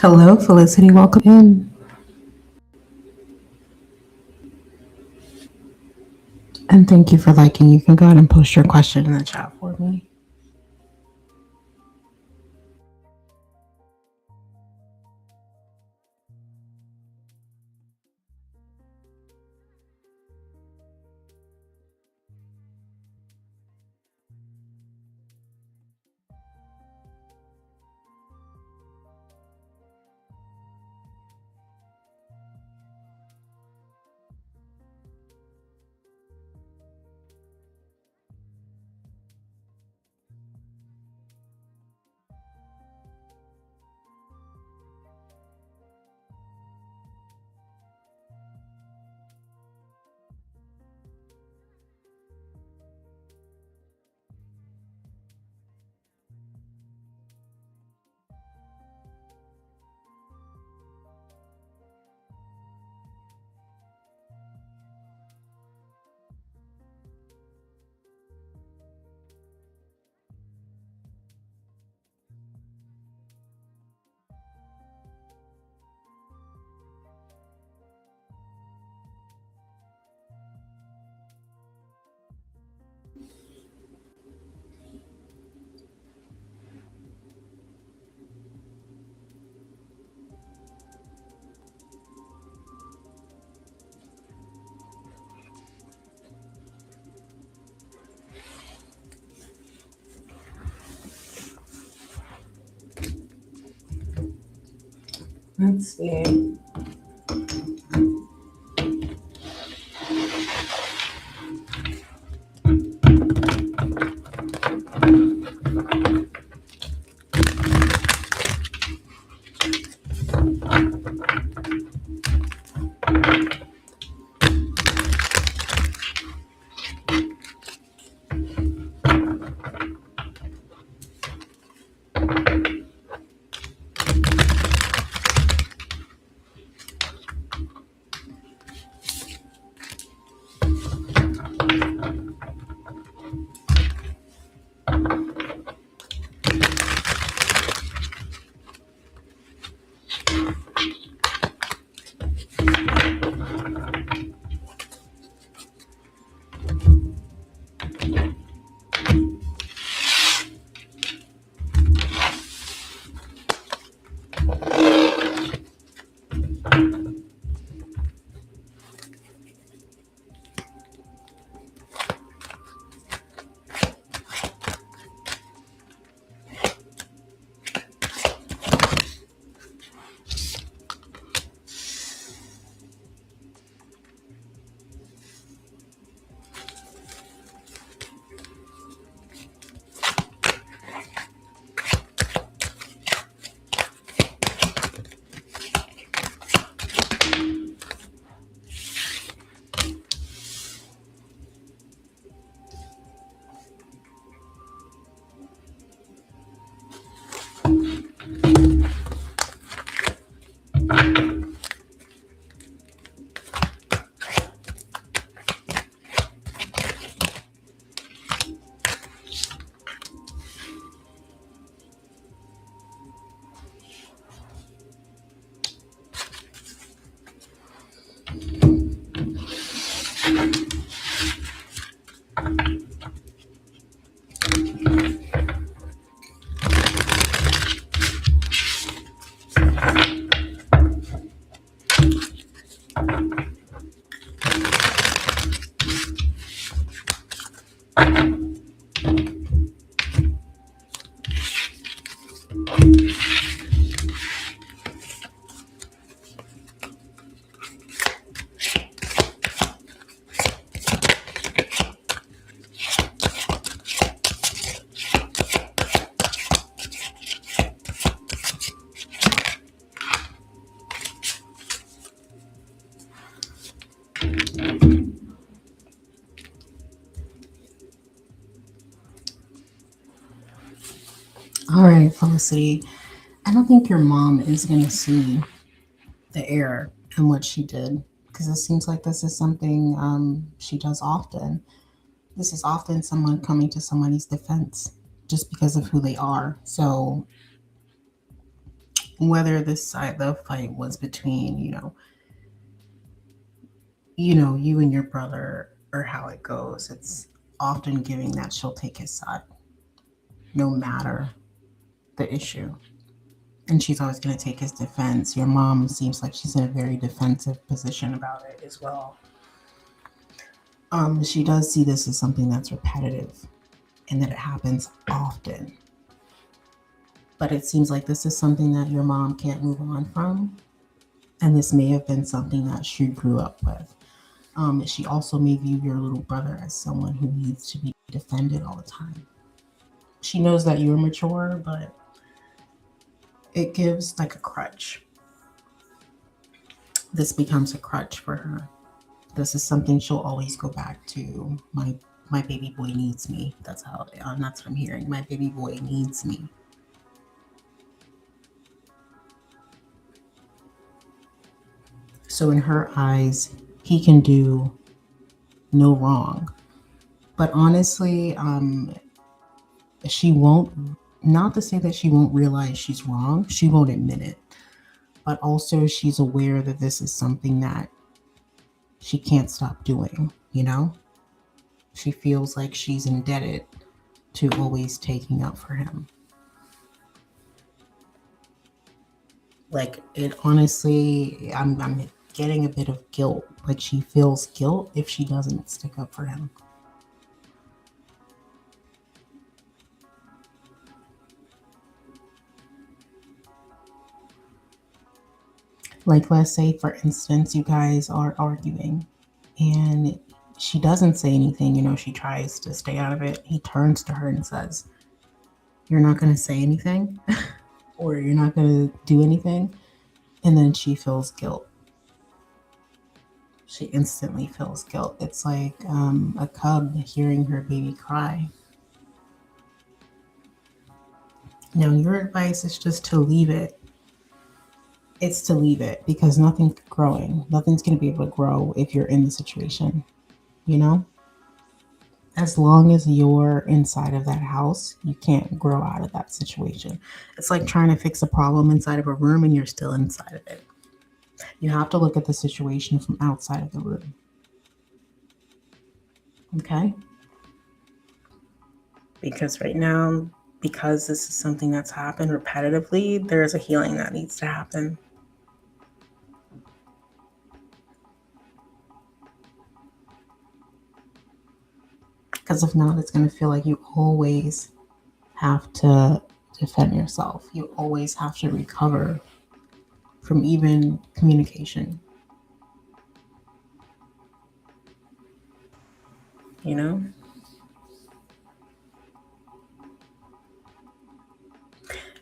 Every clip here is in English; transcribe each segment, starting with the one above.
Hello, Felicity. Welcome in. And thank you for liking. You can go ahead and post your question in the chat for me. Let's see. All right, Felicity. I don't think your mom is going to see the error in what she did because it seems like this is something she does often. This is often someone coming to somebody's defense just because of who they are. So Whether this side the fight was between, you and your brother, or how it goes, it's often giving that she'll take his side, no matter the issue. And she's always going to take his defense. Your mom seems like she's in a very defensive position about it as well. She does see this as something that's repetitive and that it happens often. But it seems like this is something that your mom can't move on from. And this may have been something that she grew up with. She also may view your little brother as someone who needs to be defended all the time. She knows that you're mature, but it gives like a crutch. This becomes a crutch for her. This is something she'll always go back to. My baby boy needs me. That's what I'm hearing. My baby boy needs me. So in her eyes, he can do no wrong. But honestly, she won't. Not to say that she won't realize she's wrong. She won't admit it. But also, she's aware that this is something that she can't stop doing. She feels like she's indebted to always taking up for him. Like, it honestly, I'm getting a bit of guilt. Like, she feels guilt if she doesn't stick up for him. Like, let's say, for instance, you guys are arguing and she doesn't say anything. She tries to stay out of it. He turns to her and says, "You're not going to say anything?" Or "You're not going to do anything?" And then she feels guilt. She instantly feels guilt. It's like a cub hearing her baby cry. Now, your advice is just to leave it. It's to leave it because nothing's growing. Nothing's going to be able to grow if you're in the situation, you know? As long as you're inside of that house, you can't grow out of that situation. It's like trying to fix a problem inside of a room and you're still inside of it. You have to look at the situation from outside of the room. Okay? Because right now, because this is something that's happened repetitively, there's a healing that needs to happen. Because if not, it's going to feel like you always have to defend yourself. You always have to recover from even communication. You know?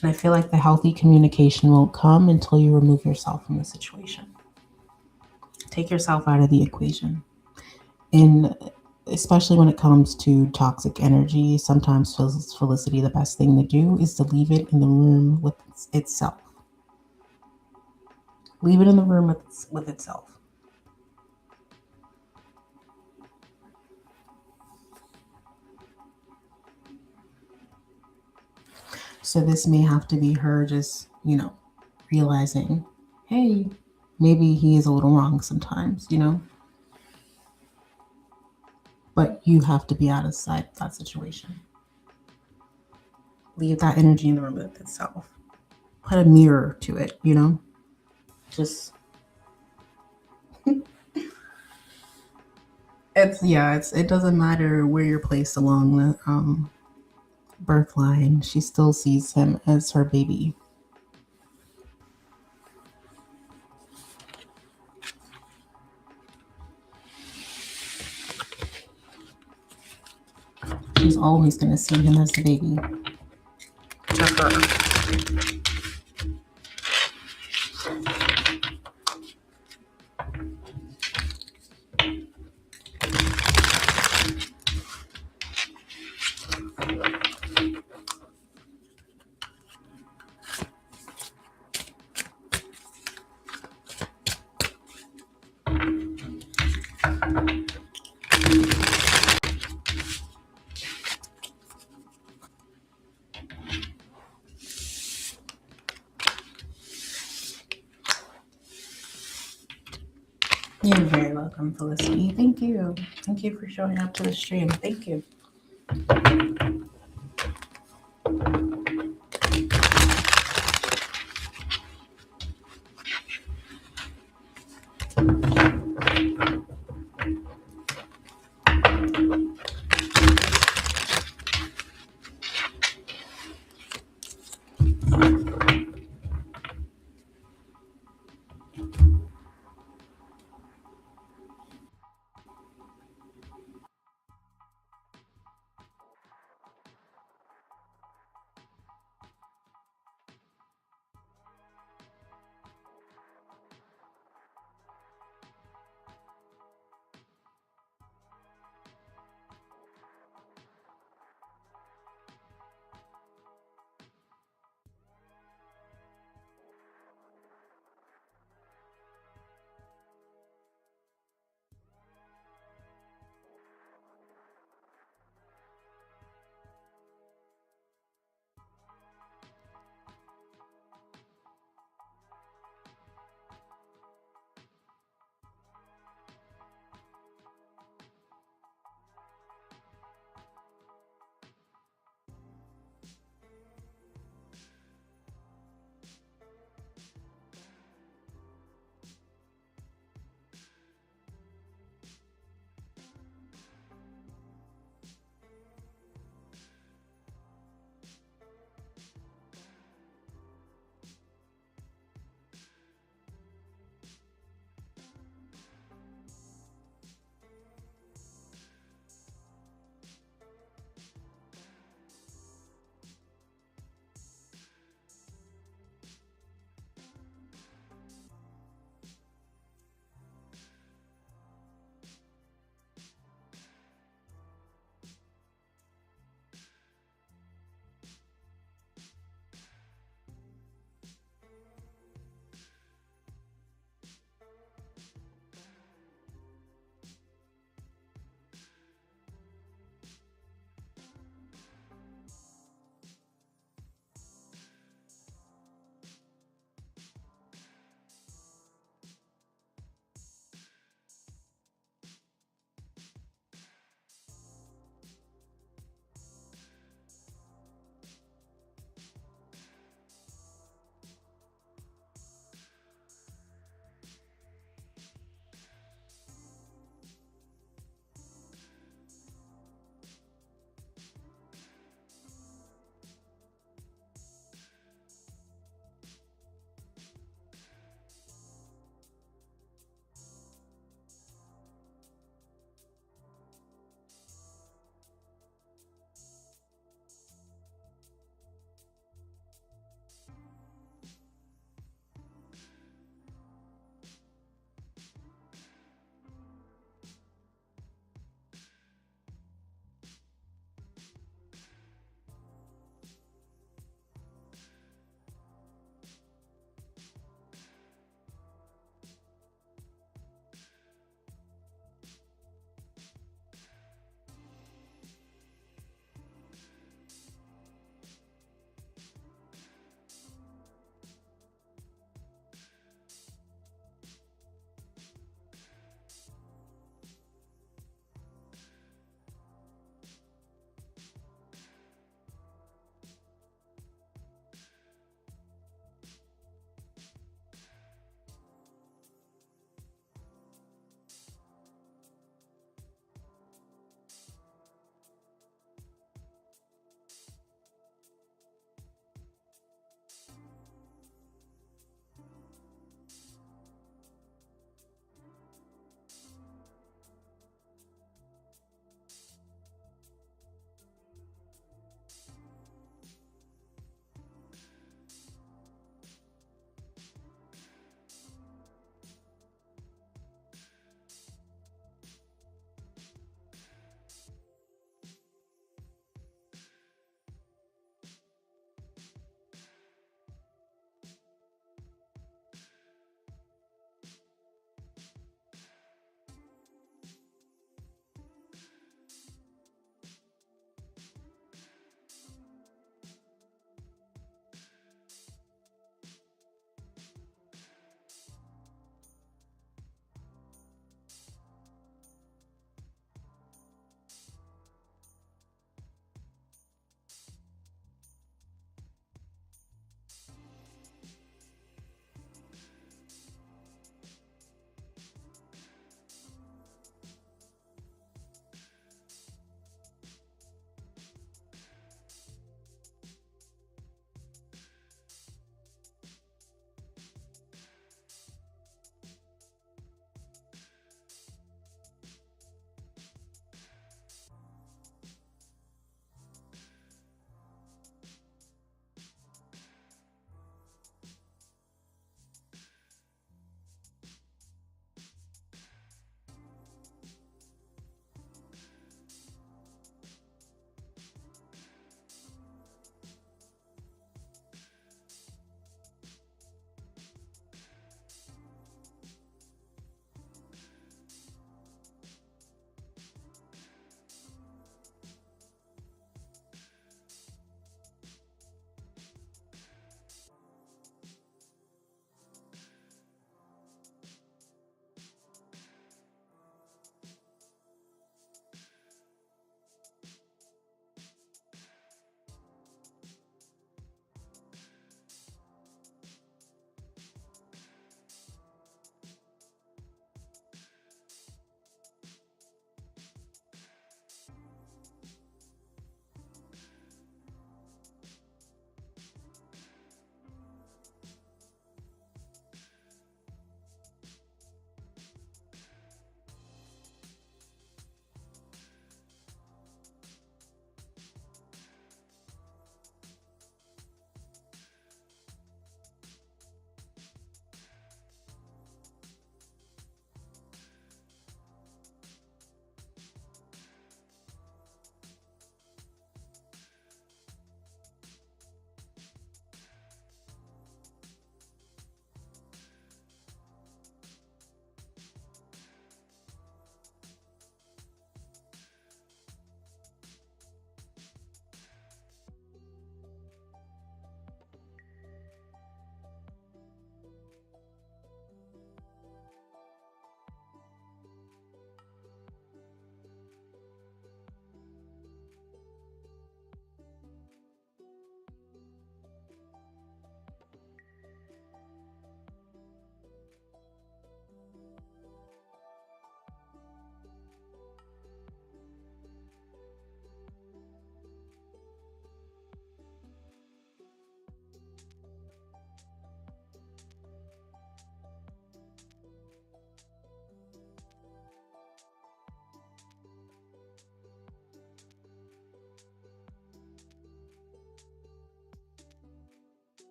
And I feel like the healthy communication won't come until you remove yourself from the situation. Take yourself out of the equation. And especially when it comes to toxic energy, sometimes Felicity, the best thing to do is to leave it in the room with itself. Leave it in the room with itself. So this may have to be her just, realizing, hey, maybe he is a little wrong sometimes. But you have to be out of sight of that situation. Leave that energy in the room with itself. Put a mirror to it. Just it doesn't matter where you're placed along the birth line. She still sees him as her baby. She's always gonna see him as the baby to her. You're very welcome, Felicity. Thank you. Thank you for showing up to the stream. Thank you.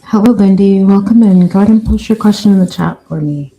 Hello, Lindy. Welcome in. Go ahead and post your question in the chat for me.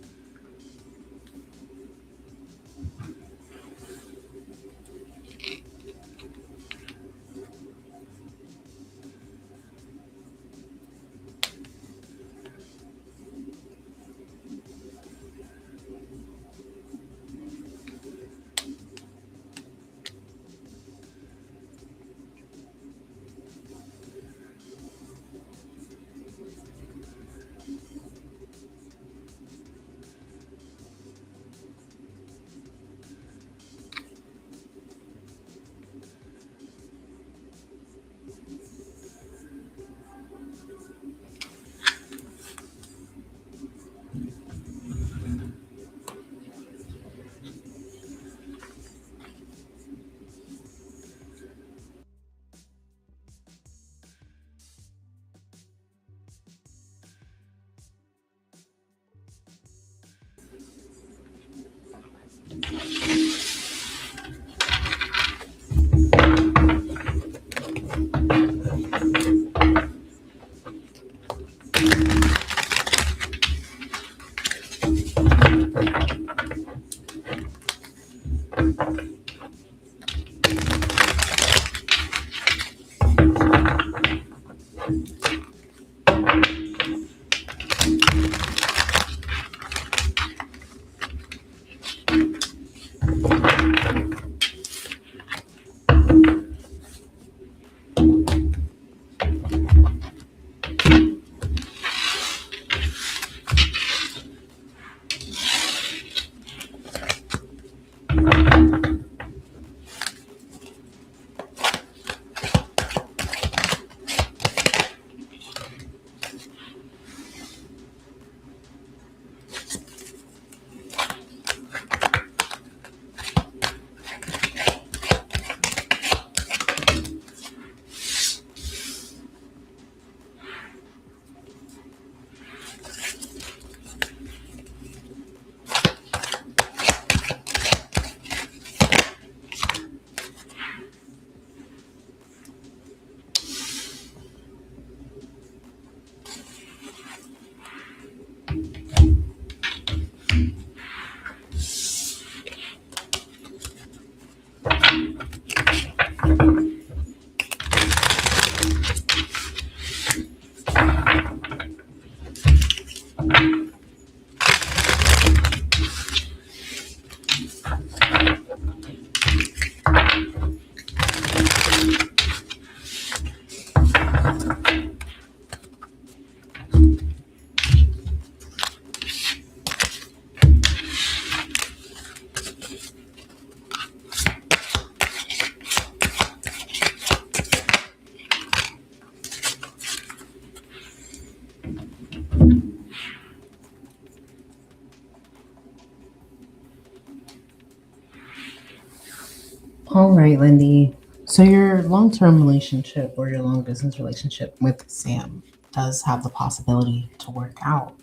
All right, Lindy. So your long-term relationship or your long distance relationship with Sam does have the possibility to work out.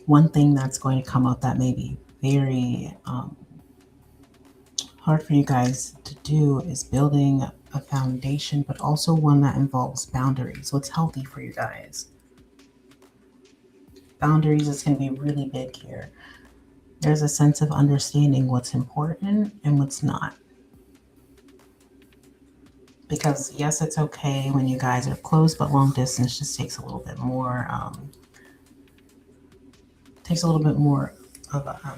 One thing that's going to come up that may be very hard for you guys to do is building a foundation, but also one that involves boundaries. What's healthy for you guys? Boundaries is going to be really big here. There's a sense of understanding what's important and what's not. Because yes, it's okay when you guys are close, but long distance just takes a little bit more. Takes a little bit more of a, how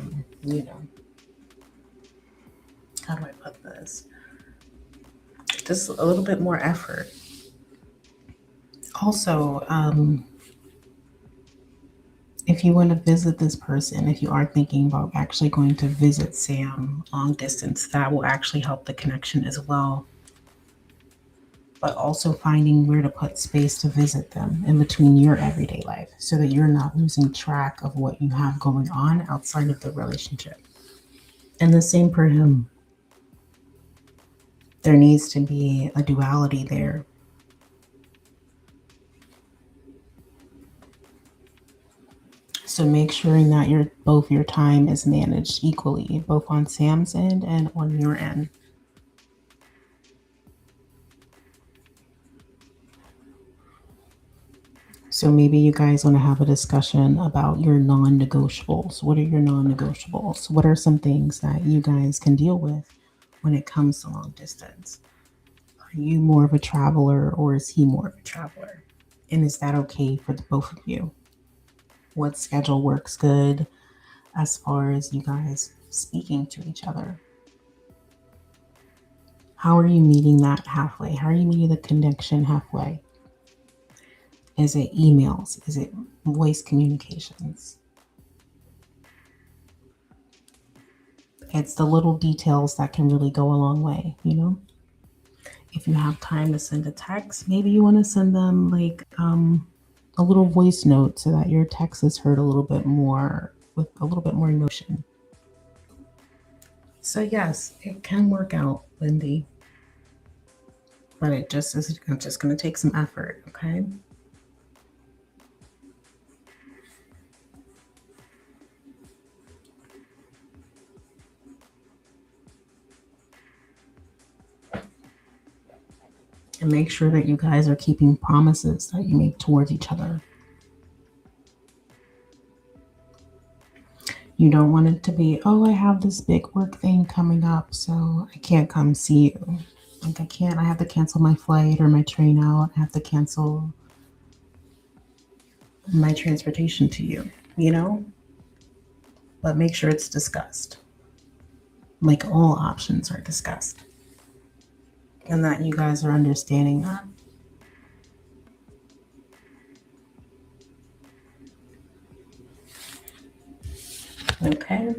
do I put this? Just a little bit more effort. Also, if you want to visit this person, if you are thinking about actually going to visit Sam long distance, that will actually help the connection as well. But also finding where to put space to visit them in between your everyday life so that you're not losing track of what you have going on outside of the relationship. And the same for him. There needs to be a duality there. So make sure that both your time is managed equally, both on Sam's end and on your end. So maybe you guys want to have a discussion about your non negotiables. What are your non negotiables? What are some things that you guys can deal with when it comes to long distance? Are you more of a traveler or is he more of a traveler? And is that okay for the both of you? What schedule works good as far as you guys speaking to each other? How are you meeting that halfway? How are you meeting the connection halfway? Is it emails? Is it voice communications? It's the little details that can really go a long way, you know? If you have time to send a text, maybe you want to send them like a little voice note so that your text is heard a little bit more with a little bit more emotion. So yes, it can work out, Lindy, but it just is it's just going to take some effort, okay? And make sure that you guys are keeping promises that you make towards each other. You don't want it to be, oh, I have this big work thing coming up, so I can't come see you. Like, I have to cancel my flight or my train out. I have to cancel my transportation to you, you know? But make sure it's discussed. Like, all options are discussed. And that you guys are understanding that. Okay?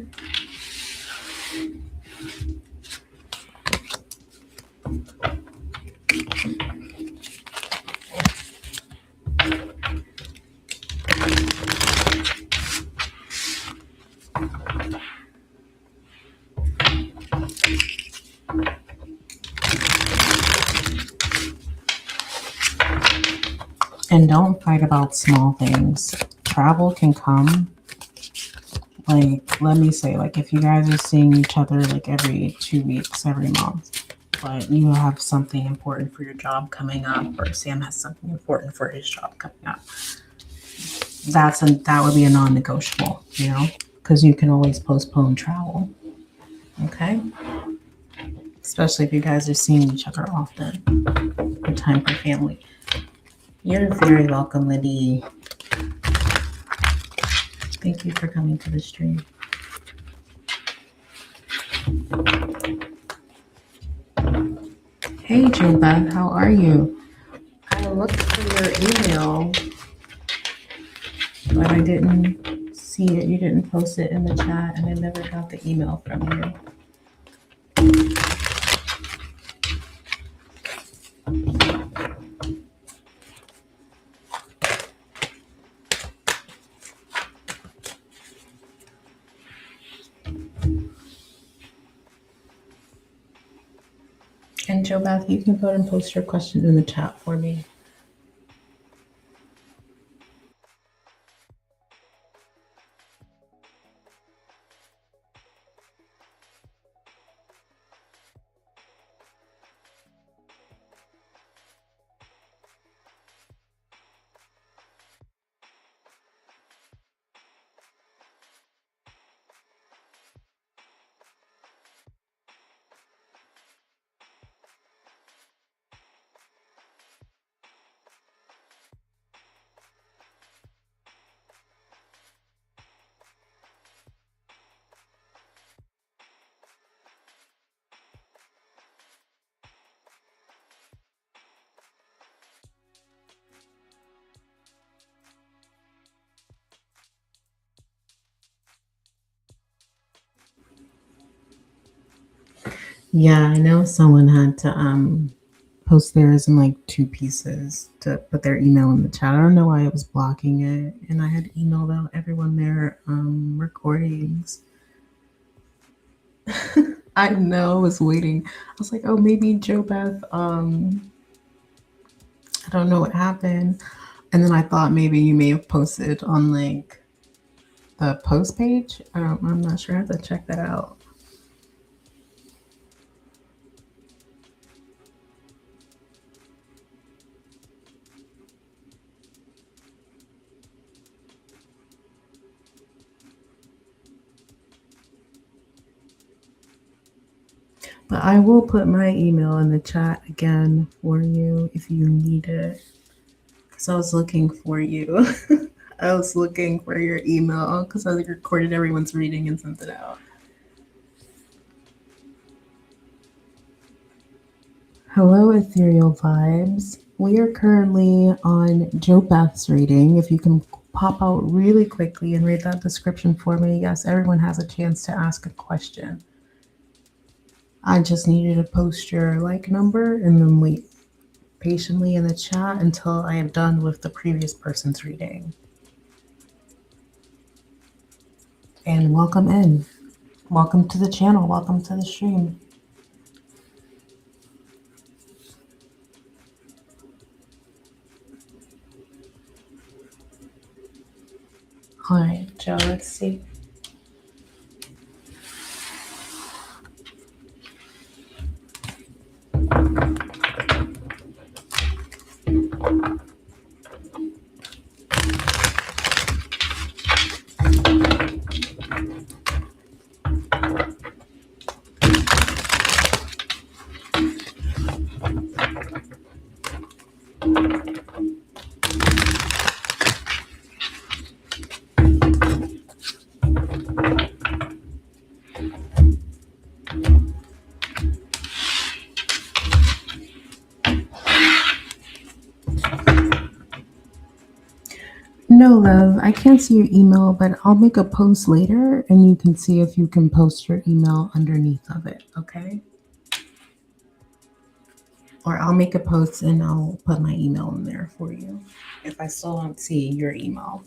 And don't fight about small things. Travel can come. Like, let me say, like, if you guys are seeing each other like every 2 weeks, every month, but you have something important for your job coming up, or Sam has something important for his job coming up, that would be a non-negotiable, you know, because you can always postpone travel. Okay, especially if you guys are seeing each other often. Or time for family. You're very welcome, Liddy. Thank you for coming to the stream. Hey, Joe Beth, how are you? I looked for your email, but I didn't see it. You didn't post it in the chat, and I never got the email from you. And Joe Beth, you can go ahead and post your question in the chat for me. Yeah, I know someone had to post theirs in like 2 pieces to put their email in the chat. I don't know why it was blocking it, and I had emailed out everyone their recordings. I know, I was waiting. I was like, oh, maybe Joe Beth, I don't know what happened. And then I thought maybe you may have posted on like the post page. I'm not sure. I have to check that out. But I will put my email in the chat again for you if you need it. Because I was looking for you. I was looking for your email because I recorded everyone's reading and sent it out. Hello, Ethereal Vibes. We are currently on Joe Beth's reading. If you can pop out really quickly and read that description for me. Yes, everyone has a chance to ask a question. I just need you to post your like number and then wait patiently in the chat until I am done with the previous person's reading. And welcome in. Welcome to the channel. Welcome to the stream. All right, Joe, let's see. No, love, I can't see your email, but I'll make a post later and you can see if you can post your email underneath of it, okay? Or I'll make a post and I'll put my email in there for you if I still don't see your email.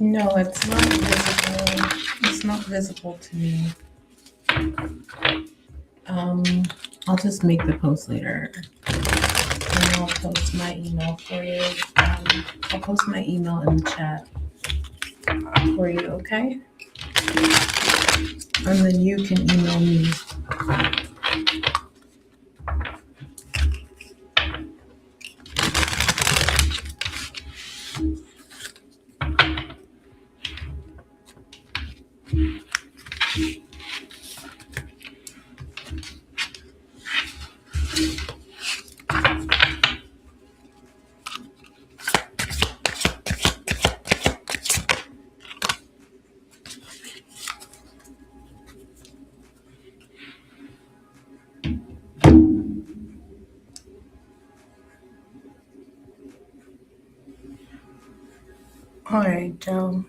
No, it's not visible. It's not visible to me. I'll just make the post later. And I'll post my email for you. I'll post my email in the chat for you, okay? And then you can email me. All right, Joe.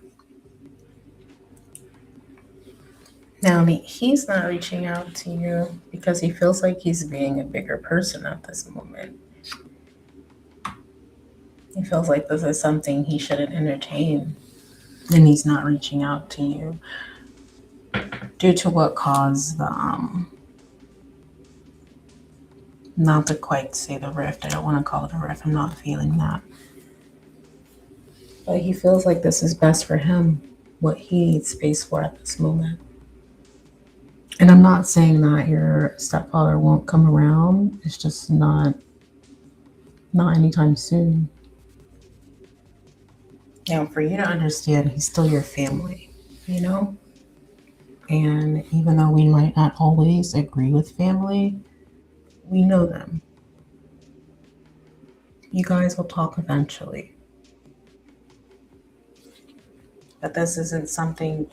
Now, he's not reaching out to you because he feels like he's being a bigger person at this moment. He feels like this is something he shouldn't entertain, and he's not reaching out to you due to what caused the not to quite say the rift. I don't want to call it a rift. I'm not feeling that. But he feels like this is best for him, what he needs space for at this moment. And I'm not saying that your stepfather won't come around. It's just not anytime soon. Now, for you to understand, he's still your family, you know? And even though we might not always agree with family, we know them. You guys will talk eventually. But this isn't something,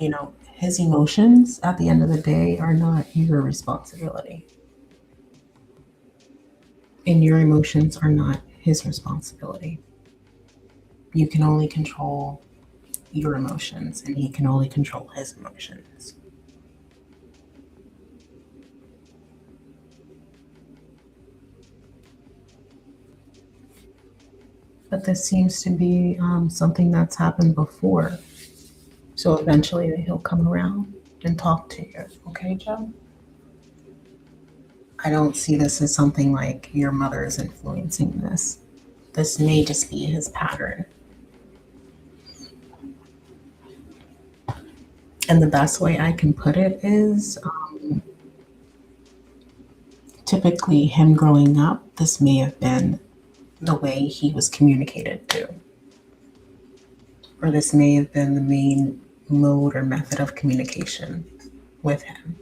his emotions at the end of the day are not your responsibility. And your emotions are not his responsibility. You can only control your emotions and he can only control his emotions. But this seems to be something that's happened before. So eventually he'll come around and talk to you. Okay, Joe? I don't see this as something like your mother is influencing this. This may just be his pattern. And the best way I can put it is typically him growing up, this may have been the way he was communicated to, or this may have been the main mode or method of communication with him.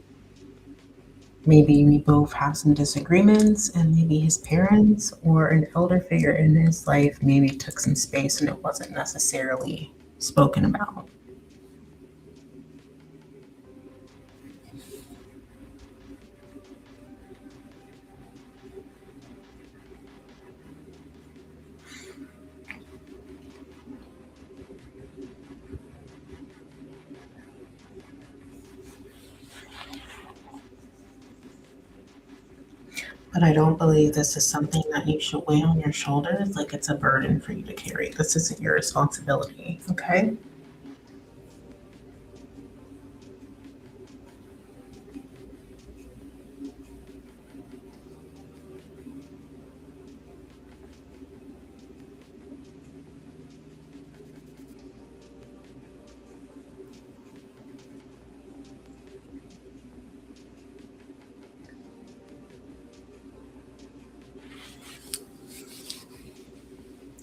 Maybe we both have some disagreements, and maybe his parents or an elder figure in his life maybe took some space and it wasn't necessarily spoken about. But I don't believe this is something that you should weigh on your shoulders like it's a burden for you to carry. This isn't your responsibility, okay?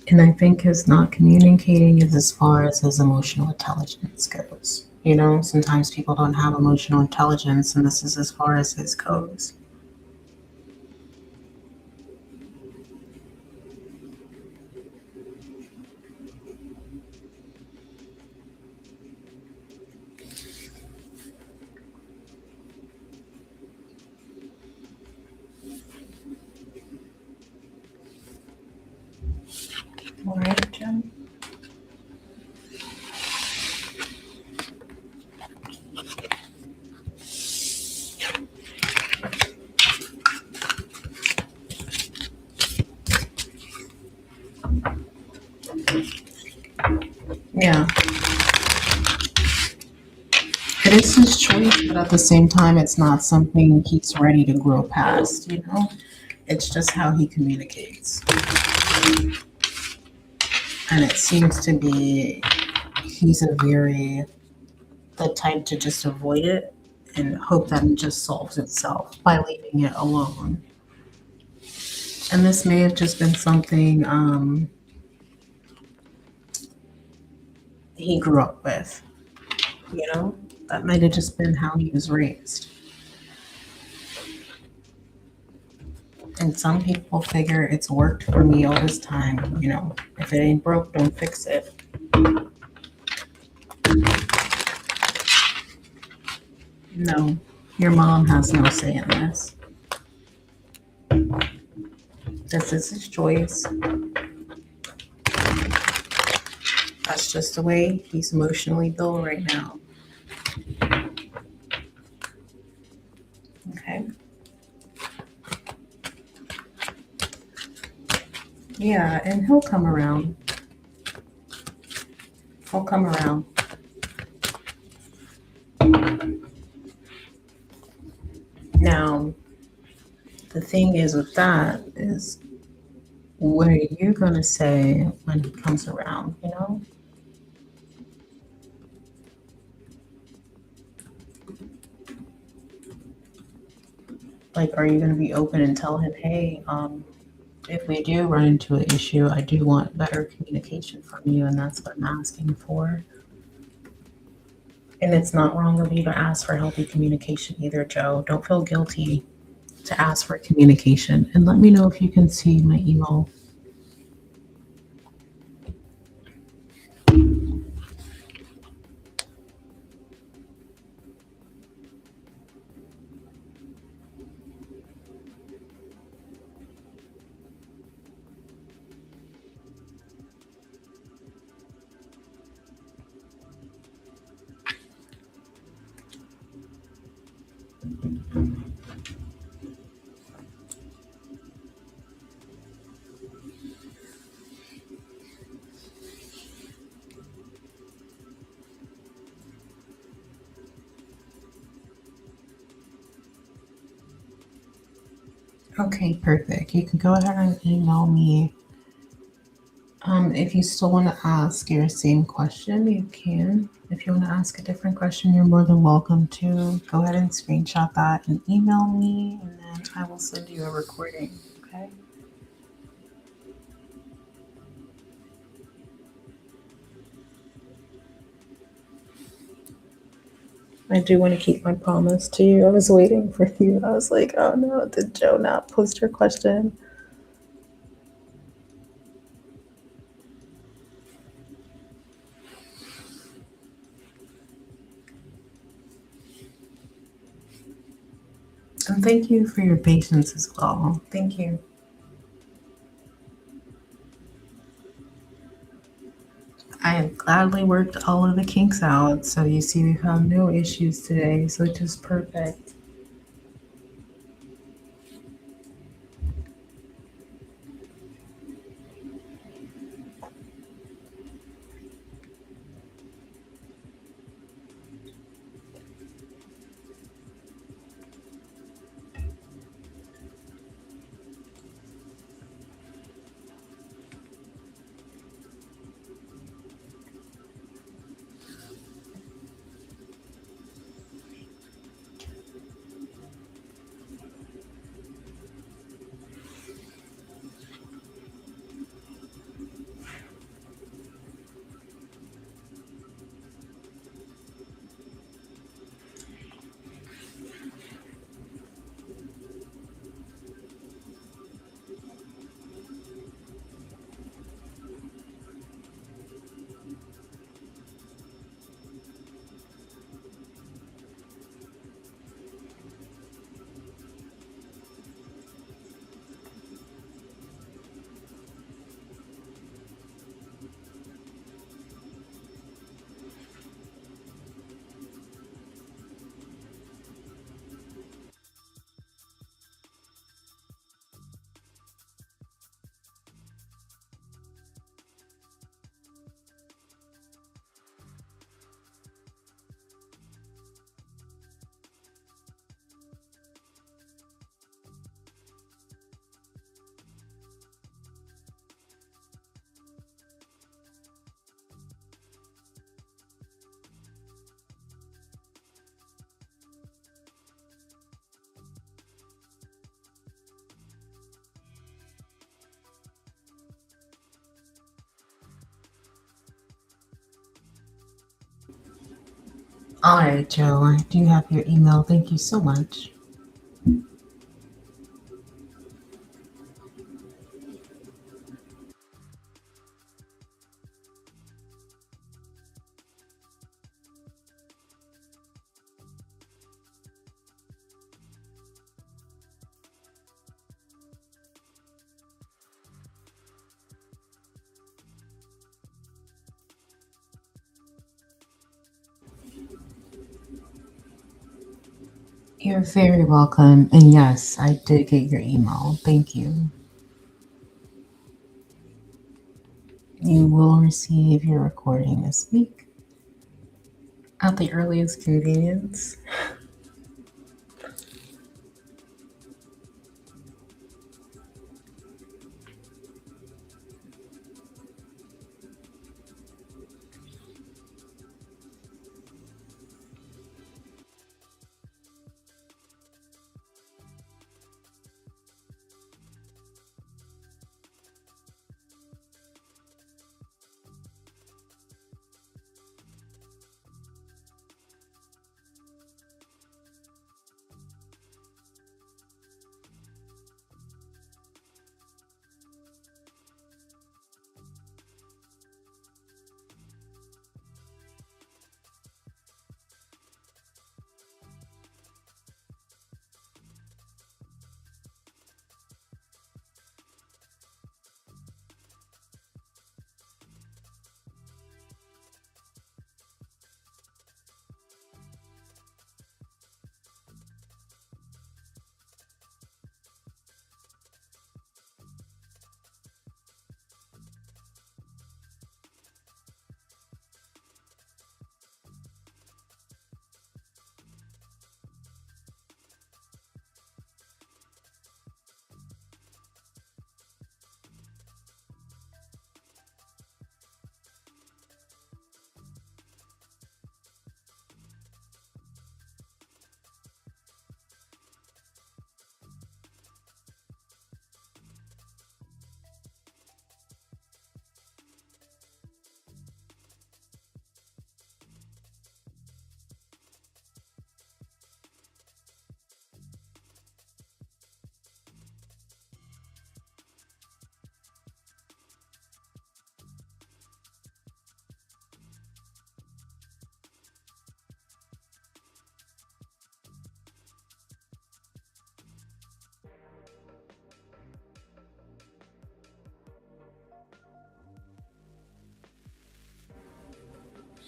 And I think his not communicating is as far as his emotional intelligence goes. You know, sometimes people don't have emotional intelligence, and this is as far as his goes. All right, Jim? Yeah, it is his choice, but at the same time, it's not something he's ready to grow past, you know? It's just how he communicates. And it seems to be he's a very, the type to just avoid it and hope that it just solves itself by leaving it alone. And this may have just been something he grew up with, you know? That might have just been how he was raised. And some people figure it's worked for me all this time, you know? If it ain't broke, don't fix it. No, your mom has no say in this. This is his choice. That's just the way he's emotionally built right now. Okay? Yeah, and he'll come around. He'll come around. Now, the thing is with that is what are you gonna say when he comes around, you know? Like, are you gonna be open and tell him, hey, if we do run into an issue, I do want better communication from you, and that's what I'm asking for. And it's not wrong of you to ask for healthy communication either, Joe. Don't feel guilty to ask for communication. And let me know if you can see my email. Okay, perfect. You can go ahead and email me. If you still want to ask your same question, you can. If you want to ask a different question, you're more than welcome to go ahead and screenshot that and email me, and then I will send you a recording. Okay. I do want to keep my promise to you. I was waiting for you. I was like, oh no, did Joe not post her question? And thank you for your patience as well. Thank you. I have gladly worked all of the kinks out, so you see we've had no issues today, so it's just perfect. All right, Joe, I do have your email. Thank you so much. You're very welcome. And yes, I did get your email. Thank you. You will receive your recording this week at the earliest convenience.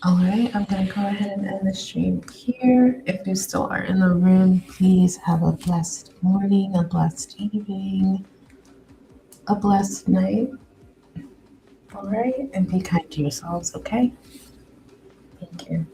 All right, I'm going to go ahead and end the stream here. If you still are in the room, please have a blessed morning, a blessed evening, a blessed night. All right, and be kind to yourselves, okay? Thank you.